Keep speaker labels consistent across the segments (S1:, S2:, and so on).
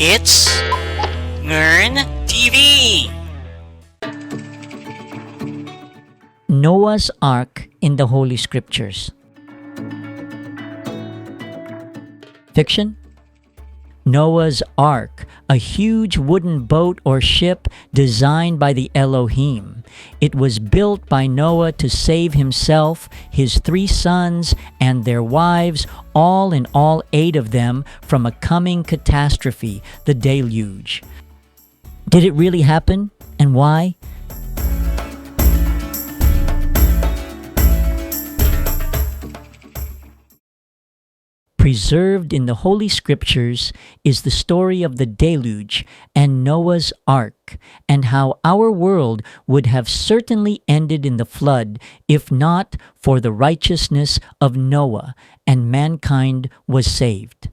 S1: It's Ngern TV.
S2: Noah's Ark in the Holy Scriptures. Fiction? Noah's Ark, a huge wooden boat or ship designed by the Elohim. It was built by Noah to save himself, his 3 sons, and their wives, all in all 8 of them, from a coming catastrophe, the deluge. Did it really happen? And why? Preserved in the Holy Scriptures is the story of the deluge and Noah's Ark, and how our world would have certainly ended in the flood if not for the righteousness of Noah, and mankind was saved.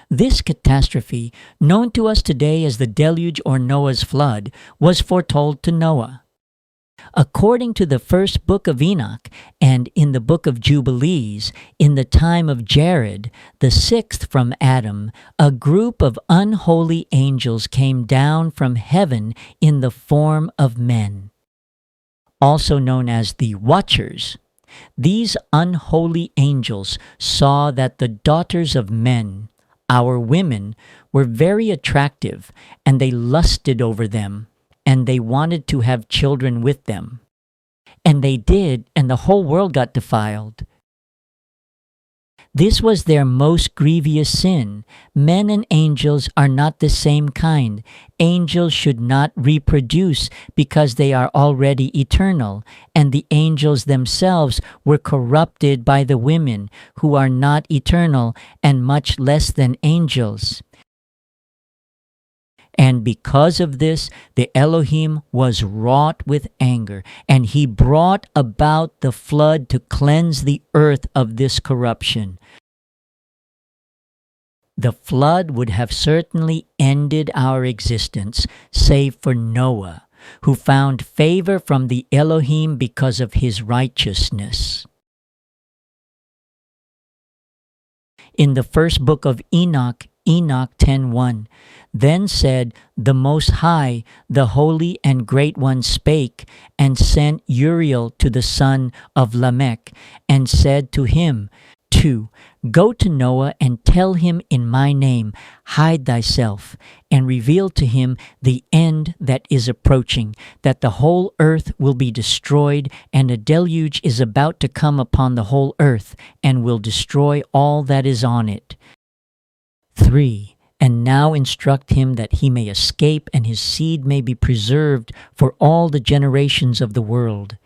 S2: This catastrophe, known to us today as the deluge or Noah's flood, was foretold to Noah. According to the first Book of Enoch and in the Book of Jubilees, in the time of Jared, the 6th from Adam, a group of unholy angels came down from heaven in the form of men, also known as the Watchers. These unholy angels saw that the daughters of men, our women, were very attractive, and they lusted over them. And they wanted to have children with them. And they did, and the whole world got defiled. This was their most grievous sin. Men and angels are not the same kind. Angels should not reproduce because they are already eternal, and the angels themselves were corrupted by the women, who are not eternal and much less than angels. And because of this, the Elohim was wrought with anger, and he brought about the flood to cleanse the earth of this corruption. The flood would have certainly ended our existence, save for Noah, who found favor from the Elohim because of his righteousness. In the first book of Enoch, Enoch 10:1, then said the Most High, the Holy and Great One, spake, and sent Uriel to the son of Lamech, and said to him, 2. Go to Noah and tell him in my name, hide thyself, and reveal to him the end that is approaching, that the whole earth will be destroyed, and a deluge is about to come upon the whole earth, and will destroy all that is on it. 3. And now instruct him that he may escape, and his seed may be preserved for all the generations of the world.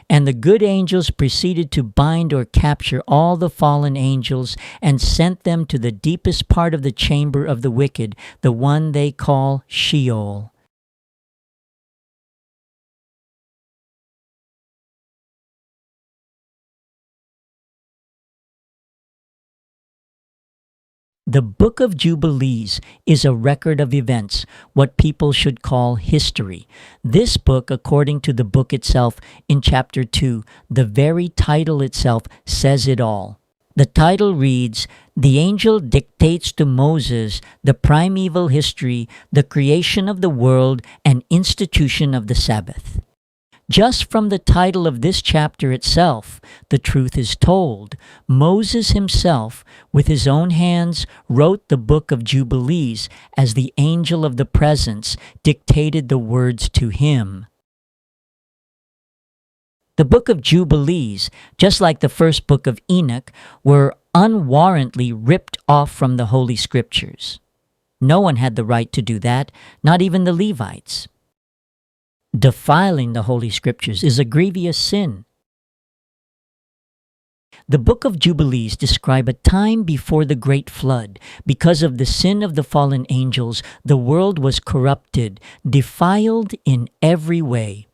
S2: And the good angels proceeded to bind or capture all the fallen angels, and sent them to the deepest part of the chamber of the wicked, the one they call Sheol. The Book of Jubilees is a record of events, what people should call history. This book, according to the book itself in chapter 2, the very title itself says it all. The title reads, The angel dictates to Moses the primeval history, the creation of the world, and institution of the Sabbath. Just from the title of this chapter itself, the truth is told. Moses himself, with his own hands, wrote the Book of Jubilees as the angel of the presence dictated the words to him. The Book of Jubilees, just like the first Book of Enoch, were unwarrantedly ripped off from the Holy Scriptures. No one had the right to do that, not even the Levites. Defiling the Holy Scriptures is a grievous sin. The Book of Jubilees describe a time before the great flood. Because of the sin of the fallen angels, the world was corrupted, defiled in every way.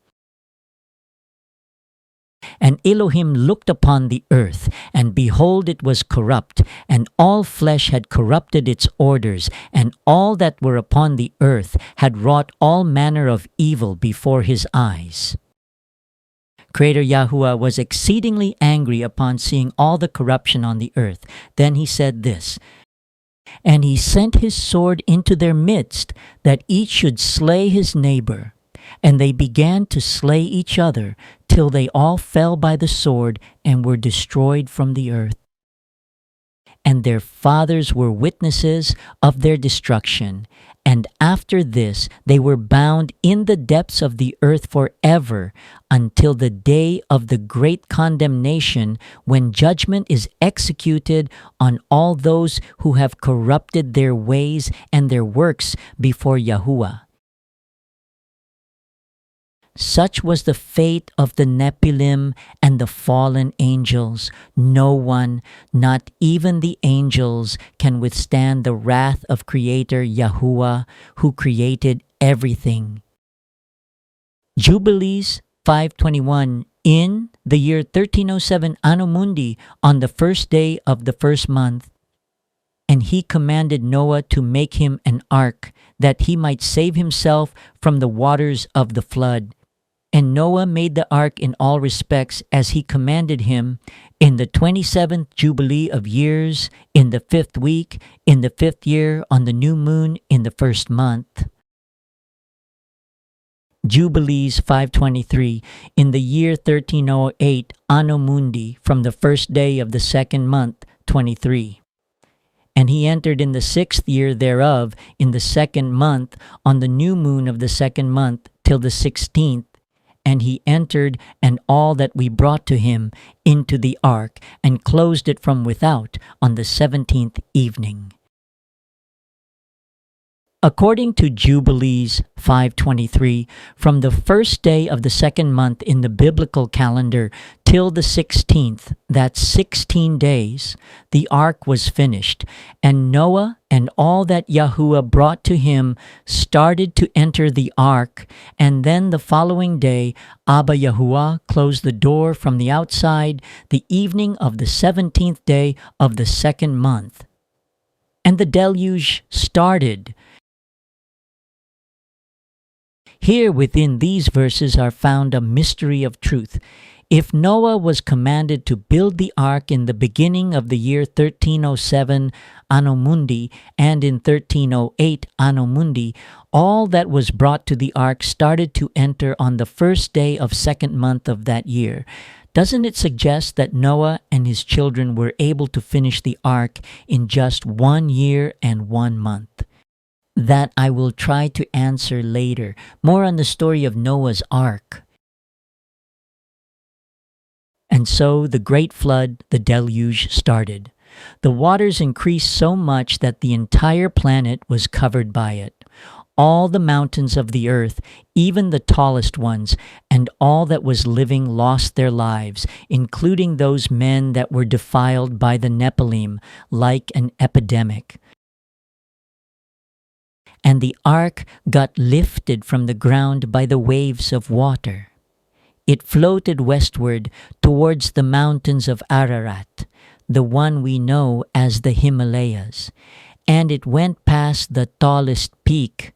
S2: And Elohim looked upon the earth, and behold, it was corrupt, and all flesh had corrupted its orders, and all that were upon the earth had wrought all manner of evil before his eyes. Creator Yahuwah was exceedingly angry upon seeing all the corruption on the earth. Then he said this, And he sent his sword into their midst, that each should slay his neighbor. And they began to slay each other, till they all fell by the sword and were destroyed from the earth. And their fathers were witnesses of their destruction. And after this they were bound in the depths of the earth forever, until the day of the great condemnation, when judgment is executed on all those who have corrupted their ways and their works before Yahuwah. Such was the fate of the Nephilim and the fallen angels. No one, not even the angels, can withstand the wrath of Creator Yahuwah, who created everything. Jubilees 5:21. In the year 1307 Anno Mundi, on the first day of the first month, and he commanded Noah to make him an ark, that he might save himself from the waters of the flood. And Noah made the ark in all respects as he commanded him, in the 27th Jubilee of years, in the 5th week, in the 5th year, on the new moon, in the first month. Jubilees 5:23. In the year 1308 Anno Mundi, from the first day of the second month, 23. And he entered in the 6th year thereof, in the second month, on the new moon of the second month, till the 16th. And he entered, and all that we brought to him, into the ark, and closed it from without on the 17th evening. According to Jubilees 5:23, from the first day of the second month in the biblical calendar till the 16th, that's 16 days, the ark was finished, and Noah and all that Yahuwah brought to him started to enter the ark, and then the following day Abba Yahuwah closed the door from the outside the evening of the 17th day of the second month. And the deluge started. Here within these verses are found a mystery of truth. If Noah was commanded to build the ark in the beginning of the year 1307 Anno Mundi and in 1308 Anno Mundi, all that was brought to the ark started to enter on the first day of second month of that year. Doesn't it suggest that Noah and his children were able to finish the ark in just 1 year and 1 month? That I will try to answer later. More on the story of Noah's ark. And so the great flood, the deluge, started. The waters increased so much that the entire planet was covered by it. All the mountains of the earth, even the tallest ones, and all that was living lost their lives, including those men that were defiled by the Nephilim, like an epidemic. And the ark got lifted from the ground by the waves of water. It floated westward towards the mountains of Ararat, the one we know as the Himalayas, and it went past the tallest peak.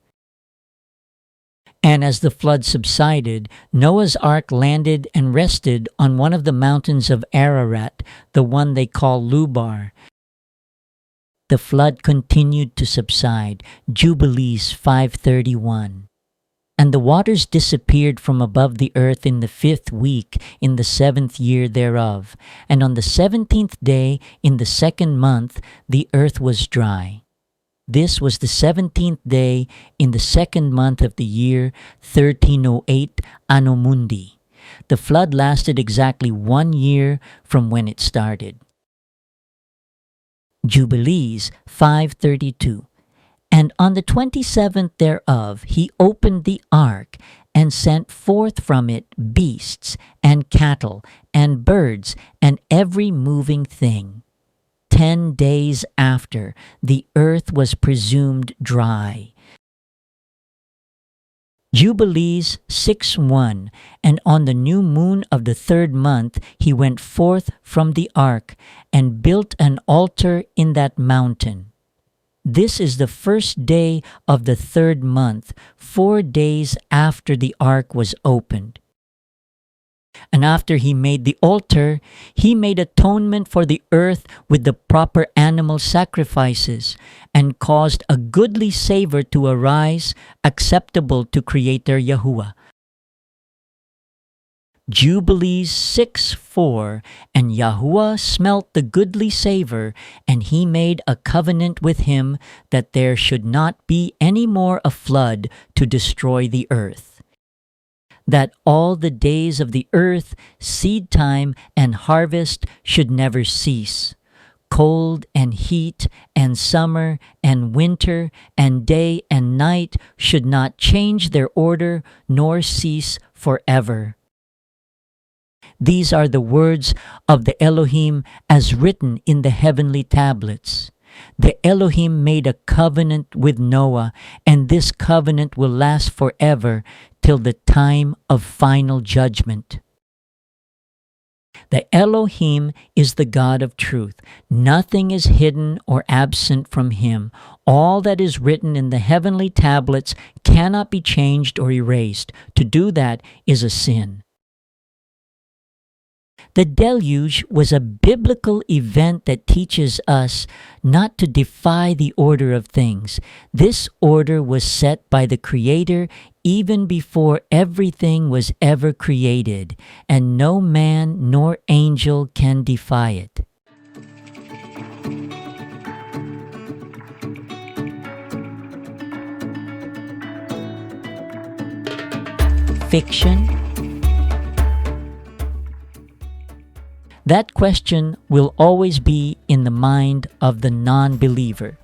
S2: And as the flood subsided, Noah's ark landed and rested on one of the mountains of Ararat, the one they call Lubar. The flood continued to subside, Jubilees 5:31. And the waters disappeared from above the earth in the 5th week, in the 7th year thereof. And on the 17th day, in the second month, the earth was dry. This was the 17th day, in the second month of the year 1308 Anno Mundi. The flood lasted exactly 1 year from when it started. Jubilees 5:32. And on the 27th thereof he opened the ark, and sent forth from it beasts, and cattle, and birds, and every moving thing. 10 days after, the earth was presumed dry. Jubilees 6:1. And on the new moon of the 3rd month he went forth from the ark, and built an altar in that mountain. This is the first day of the 3rd month, 4 days after the ark was opened. And after he made the altar, he made atonement for the earth with the proper animal sacrifices, and caused a goodly savor to arise, acceptable to Creator Yahuwah. Jubilees 6:4. And Yahuwah smelt the goodly savor, and he made a covenant with him that there should not be any more a flood to destroy the earth, that all the days of the earth, seed time and harvest, should never cease. Cold and heat and summer and winter and day and night should not change their order nor cease forever. These are the words of the Elohim as written in the heavenly tablets. The Elohim made a covenant with Noah, and this covenant will last forever till the time of final judgment. The Elohim is the God of truth. Nothing is hidden or absent from him. All that is written in the heavenly tablets cannot be changed or erased. To do that is a sin. The deluge was a biblical event that teaches us not to defy the order of things. This order was set by the Creator even before everything was ever created, and no man nor angel can defy it. Fiction? That question will always be in the mind of the non-believer.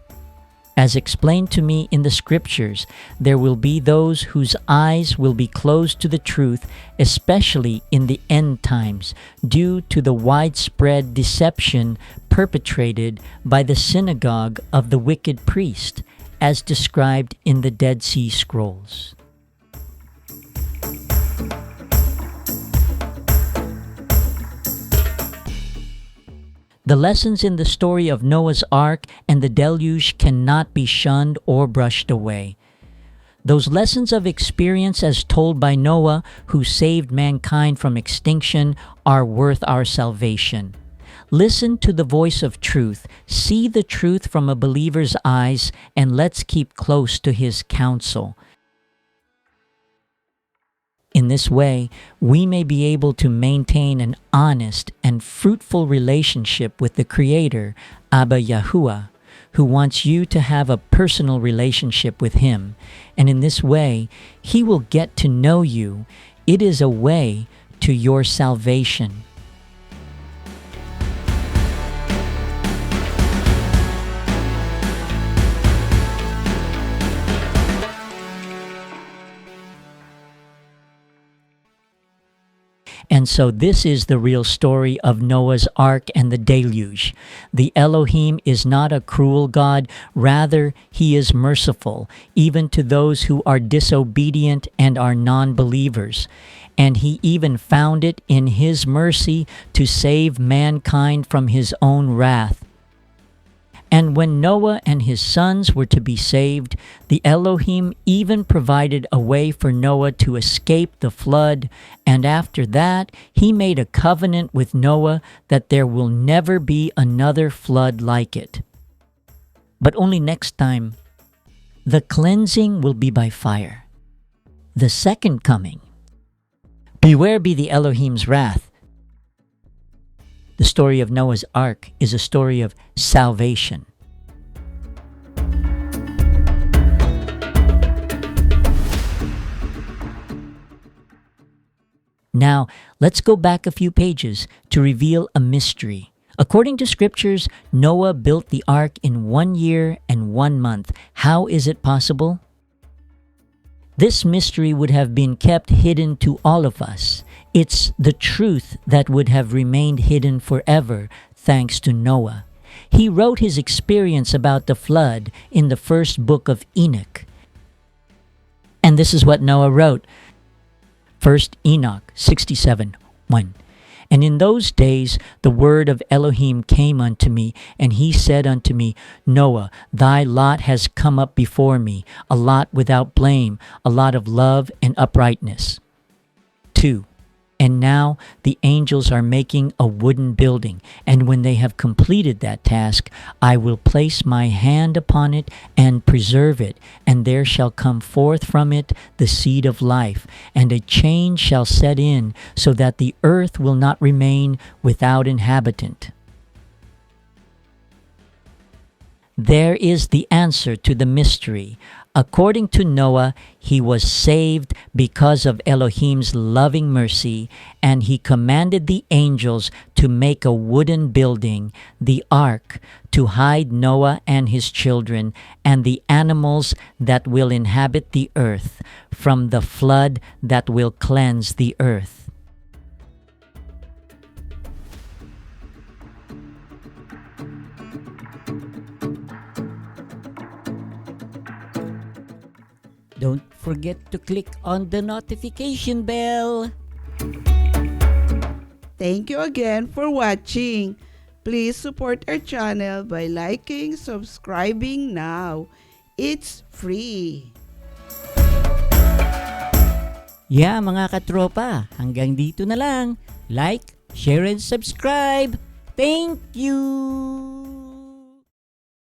S2: As explained to me in the scriptures, there will be those whose eyes will be closed to the truth, especially in the end times, due to the widespread deception perpetrated by the synagogue of the wicked priest, as described in the Dead Sea Scrolls. The lessons in the story of Noah's Ark and the deluge cannot be shunned or brushed away. Those lessons of experience as told by Noah, who saved mankind from extinction, are worth our salvation. Listen to the voice of truth, see the truth from a believer's eyes, and let's keep close to his counsel. In this way, we may be able to maintain an honest and fruitful relationship with the Creator, Abba Yahuwah, who wants you to have a personal relationship with Him. And in this way, He will get to know you. It is a way to your salvation. And so this is the real story of Noah's Ark and the deluge. The Elohim is not a cruel God, rather He is merciful, even to those who are disobedient and are non-believers. And He even found it in His mercy to save mankind from His own wrath. And when Noah and his sons were to be saved, the Elohim even provided a way for Noah to escape the flood, and after that, He made a covenant with Noah that there will never be another flood like it. But only next time. The cleansing will be by fire. The second coming. Beware be the Elohim's wrath. The story of Noah's Ark is a story of salvation. Now, let's go back a few pages to reveal a mystery. According to scriptures, Noah built the ark in 1 year and 1 month. How is it possible? This mystery would have been kept hidden to all of us. It's the truth that would have remained hidden forever, thanks to Noah. He wrote his experience about the flood in the first book of Enoch. And this is what Noah wrote. First Enoch 67:1. And in those days the word of Elohim came unto me, and he said unto me, Noah, thy lot has come up before me, a lot without blame, a lot of love and uprightness. 2. And now the angels are making a wooden building, and when they have completed that task, I will place my hand upon it and preserve it, and there shall come forth from it the seed of life, and a change shall set in, so that the earth will not remain without inhabitant. There is the answer to the mystery. According to Noah, he was saved because of Elohim's loving mercy, and he commanded the angels to make a wooden building, the ark, to hide Noah and his children and the animals that will inhabit the earth from the flood that will cleanse the earth.
S3: Don't forget to click on the notification bell.
S4: Thank you again for watching. Please support our channel by liking, subscribing now. It's free.
S3: Yeah, mga katropa, hanggang dito na lang. Like, share, and subscribe. Thank you!